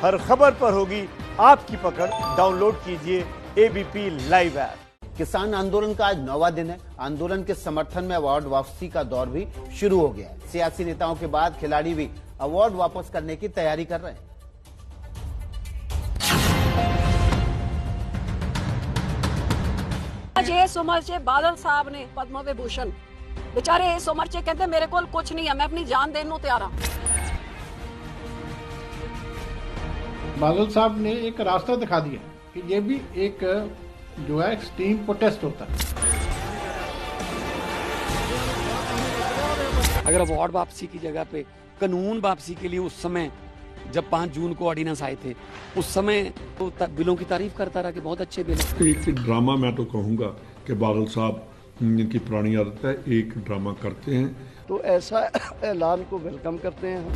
हर खबर पर होगी आपकी पकड़। डाउनलोड कीजिए एबीपी लाइव ऐप। किसान आंदोलन का आज 9वां दिन है। आंदोलन के समर्थन में अवार्ड वापसी का दौर भी शुरू हो गया है। सियासी नेताओं के बाद खिलाड़ी भी अवार्ड वापस करने की तैयारी कर रहे हैं। आज इस उम्र से बादल साहब ने पद्म विभूषण, बेचारे इस उम्र से कहते मेरे को कुछ नहीं है, मैं अपनी जान देने को तैयार हूं। बादल साहब ने एक रास्ता दिखा दिया कि ये भी एक जो है एक्सट्रीम प्रोटेस्ट होता है। अगर अवार्ड वापसी की जगह पे कानून वापसी के लिए उस समय जब 5 जून को ऑर्डिनेंस आए थे उस समय तो बिलों की तारीफ करता रहा कि बहुत अच्छे बिल हैं। एक ड्रामा मैं तो कहूँगा कि बादल साहब इनकी पुरानी आदत है, एक ड्रामा करते हैं तो ऐसा ऐलान को वेलकम करते हैं हम।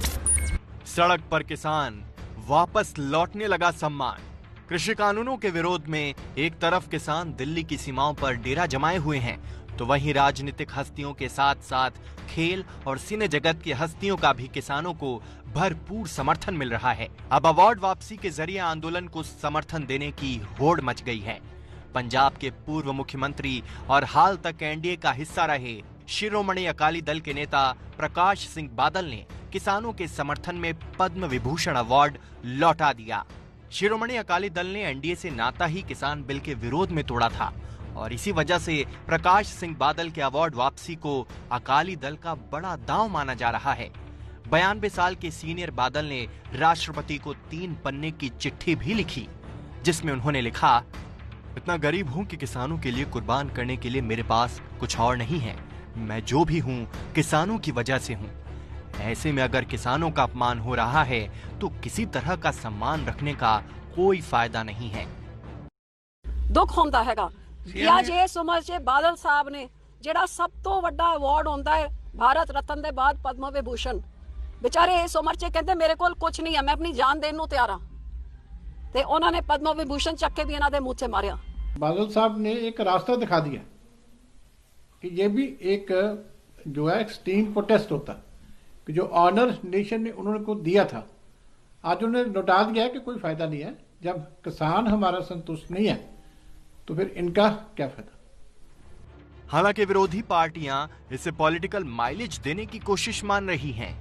सड़क पर किसान वापस लौटने लगा सम्मान। कृषि कानूनों के विरोध में एक तरफ किसान दिल्ली की सीमाओं पर डेरा जमाए हुए हैं तो वहीं राजनीतिक हस्तियों के साथ साथ खेल और सिने जगत की हस्तियों का भी किसानों को भरपूर समर्थन मिल रहा है। अब अवार्ड वापसी के जरिए आंदोलन को समर्थन देने की होड़ मच गई है। पंजाब के पूर्व मुख्यमंत्री और हाल तक एनडीए का हिस्सा रहे शिरोमणि अकाली दल के नेता प्रकाश सिंह बादल ने किसानों के समर्थन में पद्म विभूषण अवार्ड लौटा दिया। शिरोमणि अकाली दल ने एनडीए से नाता ही किसान बिल के विरोध में तोड़ा था और इसी वजह से प्रकाश सिंह बादल के अवार्ड वापसी को अकाली दल का बड़ा दांव माना जा रहा है। 92 साल के सीनियर बादल ने राष्ट्रपति को 3 पन्ने की चिट्ठी भी लिखी जिसमें उन्होंने लिखा, इतना गरीब हूं कि किसानों के लिए कुर्बान करने के लिए मेरे पास कुछ और नहीं है। मैं जो भी हूं किसानों की वजह से हूं। ऐसे में अगर किसानों का अपमान हो रहा है तो किसी तरह का सम्मान रखने का कोई फायदा नहीं है। दुख होता हैगा कि आज इस उम्र से बादल साहब ने जेड़ा सब तो वड्डा अवार्ड होता है भारत रत्न के बाद पद्म विभूषण, बेचारे इस उम्र से कहते मेरे को कुछ नहीं है, मैं अपनी जान देने को तैयार हूं ते उन्होंने पद्म विभूषण चक के भी इन्हां दे मुंह से मारिया। बादल साहब ने एक रास्ता दिखा दिया कि ये भी एक जो है एक्सट्रीम प्रोटेस्ट होता है कि जो ऑनर नेशन ने उन्होंने को दिया था आज उन्होंने लौटा दिया कि कोई फायदा नहीं है। जब किसान हमारा संतुष्ट नहीं है तो फिर इनका क्या फायदा। हालांकि विरोधी पार्टियां इसे पॉलिटिकल माइलेज देने की कोशिश मान रही हैं।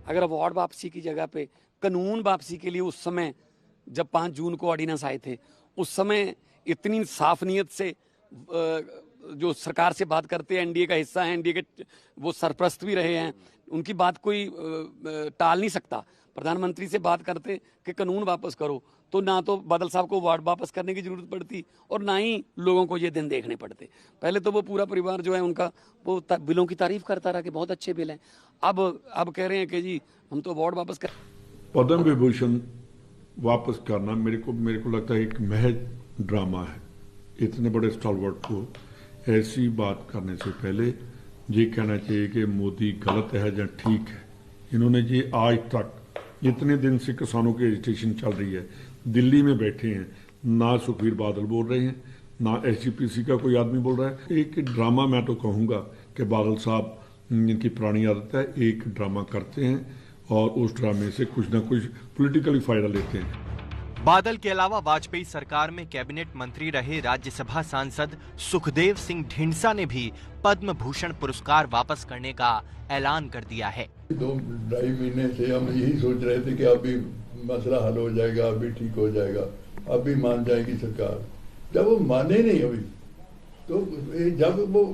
अगर अवार्ड वापसी की जगह पे कानून वापसी के लिए उस समय जब 5 जून को ऑर्डिनेंस आए थे उस समय इतनी साफ नीयत से जो सरकार से बात करते हैं, एनडीए का हिस्सा है, एनडीए के वो सरप्रस्त भी रहे हैं, उनकी बात कोई टाल नहीं सकता। प्रधानमंत्री से बात करते कि कानून वापस करो तो ना तो बादल साहब को अवार्ड वापस करने की जरूरत पड़ती और ना ही लोगों को ये दिन देखने पड़ते। पहले तो वो पूरा परिवार जो है उनका वो बिलों की तारीफ करता रहा कि बहुत अच्छे बिल हैं। अब कह रहे हैं कि जी हम तो अवार्ड वापस कर। पद्म विभूषण वापस करना मेरे को लगता है एक महज ड्रामा है। इतने बड़े स्टॉलवर्ट को ऐसी बात करने से पहले ये कहना चाहिए कि मोदी गलत है या ठीक है। इन्होंने जी आज तक इतने दिन से किसानों की एजिटेशन चल रही है, दिल्ली में बैठे हैं, ना सुखबीर बादल बोल रहे हैं ना एसजीपीसी का कोई आदमी बोल रहा है। एक ड्रामा मैं तो कहूँगा कि बादल साहब इनकी पुरानी आदत है, एक ड्रामा करते हैं और उस ड्रामे से कुछ ना कुछ पॉलिटिकली फायदा लेते हैं। बादल के अलावा वाजपेयी सरकार में कैबिनेट मंत्री रहे राज्यसभा सांसद सुखदेव सिंह ढींडसा ने भी पद्म भूषण पुरस्कार वापस करने का ऐलान कर दिया है। 2-2.5 महीने से हम यही सोच रहे थे कि अभी मसला हल हो जाएगा, अभी ठीक हो जाएगा, अभी मान जाएगी सरकार। जब वो माने नहीं अभी तो जब वो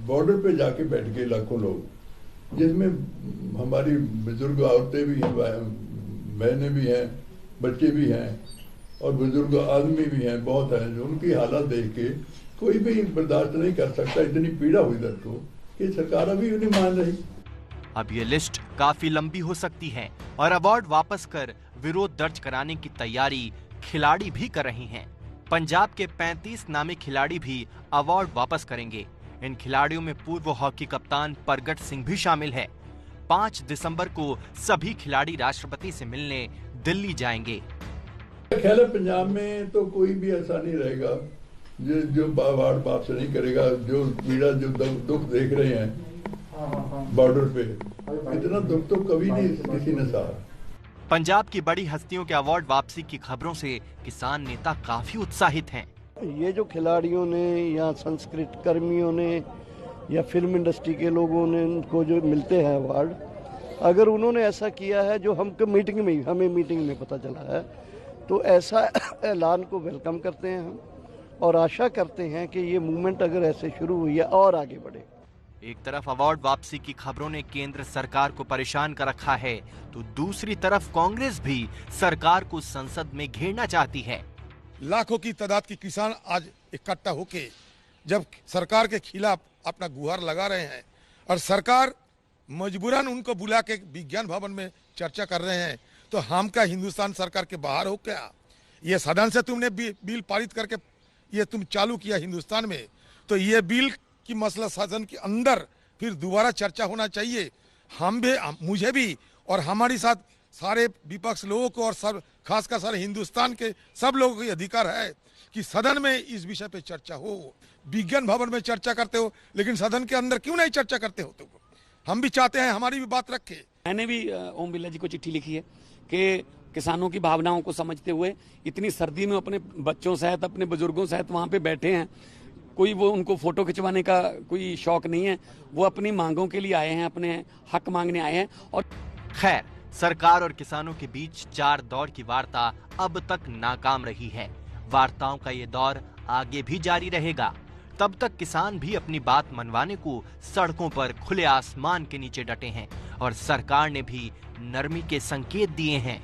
बॉर्डर पे जाके बैठ गए लाखों लोग, जिसमें हमारी बुजुर्ग औरतें भी हैं, बहनें भी हैं, बच्चे भी हैं और बुजुर्ग आदमी भी हैं, बहुत हैं। उनकी हालत देख के कोई भी बर्दाश्त नहीं कर सकता। इतनी पीड़ा हुई दर्द को कि सरकार अभी उन्हें मान रही। अब ये लिस्ट काफी लंबी हो सकती है और अवार्ड वापस कर विरोध दर्ज कराने की तैयारी खिलाड़ी भी कर रहे हैं। पंजाब के 35 नामी खिलाड़ी भी अवार्ड वापस करेंगे। इन खिलाड़ियों में पूर्व हॉकी कप्तान परगट सिंह भी शामिल है। 5 दिसंबर को सभी खिलाड़ी राष्ट्रपति से मिलने दिल्ली जाएंगे। ख्याल है पंजाब में तो कोई भी ऐसा नहीं रहेगा जो अवार्ड वापस नहीं करेगा। जो पीड़ा जो दुख देख रहे हैं बॉर्डर पे, इतना दुख तो कभी नहीं किसी ने सहा। पंजाब की बड़ी हस्तियों के अवार्ड वापसी की खबरों से किसान नेता काफी उत्साहित हैं। ये जो खिलाड़ियों ने या संस्कृत कर्मियों ने या फिल्म इंडस्ट्री के लोगों ने उनको जो मिलते हैं अवार्ड, अगर उन्होंने ऐसा किया है जो हमें मीटिंग में पता चला है, तो ऐसा ऐलान को वेलकम करते हैं हम और आशा करते हैं कि ये मूवमेंट अगर ऐसे शुरू हुई है और आगे बढ़े। एक तरफ अवार्ड वापसी की खबरों ने केंद्र सरकार को परेशान कर रखा है, तो दूसरी तरफ कांग्रेस भी सरकार को संसद में घेरना चाहती है। लाखों की तादाद के किसान आज इकट्ठा होके जब सरकार के खिलाफ अपना गुहार लगा रहे हैं और सरकार मजबूरन उनको बुला के विज्ञान भवन में चर्चा कर रहे हैं, तो हम क्या हिंदुस्तान सरकार के बाहर हो क्या? ये सदन से तुमने बिल पारित करके ये तुम चालू किया हिंदुस्तान में, तो ये बिल की मसला सदन के अंदर फिर दोबारा चर्चा होना चाहिए। मुझे भी और हमारे साथ सारे विपक्ष लोगों को और सब खासकर सारे हिंदुस्तान के सब लोगों को अधिकार है कि सदन में इस विषय पे चर्चा हो। विज्ञान भवन में चर्चा करते हो, लेकिन सदन के अंदर क्यों नहीं चर्चा करते हो? तो हम भी चाहते हैं हमारी भी बात रखे। मैंने भी ओम बिरला जी को चिट्ठी लिखी है कि किसानों की भावनाओं को समझते हुए इतनी सर्दी में अपने बच्चों सहित अपने बुजुर्गों सहित वहां पे बैठे हैं, कोई वो उनको फोटो खिंचवाने का कोई शौक नहीं है, वो अपनी मांगों के लिए आए हैं, अपने हक मांगने आए हैं। और खैर, सरकार और किसानों के बीच 4 दौर की वार्ता अब तक नाकाम रही है। वार्ताओं का ये दौर आगे भी जारी रहेगा। तब तक किसान भी अपनी बात मनवाने को सड़कों पर खुले आसमान के नीचे डटे हैं और सरकार ने भी नरमी के संकेत दिए हैं।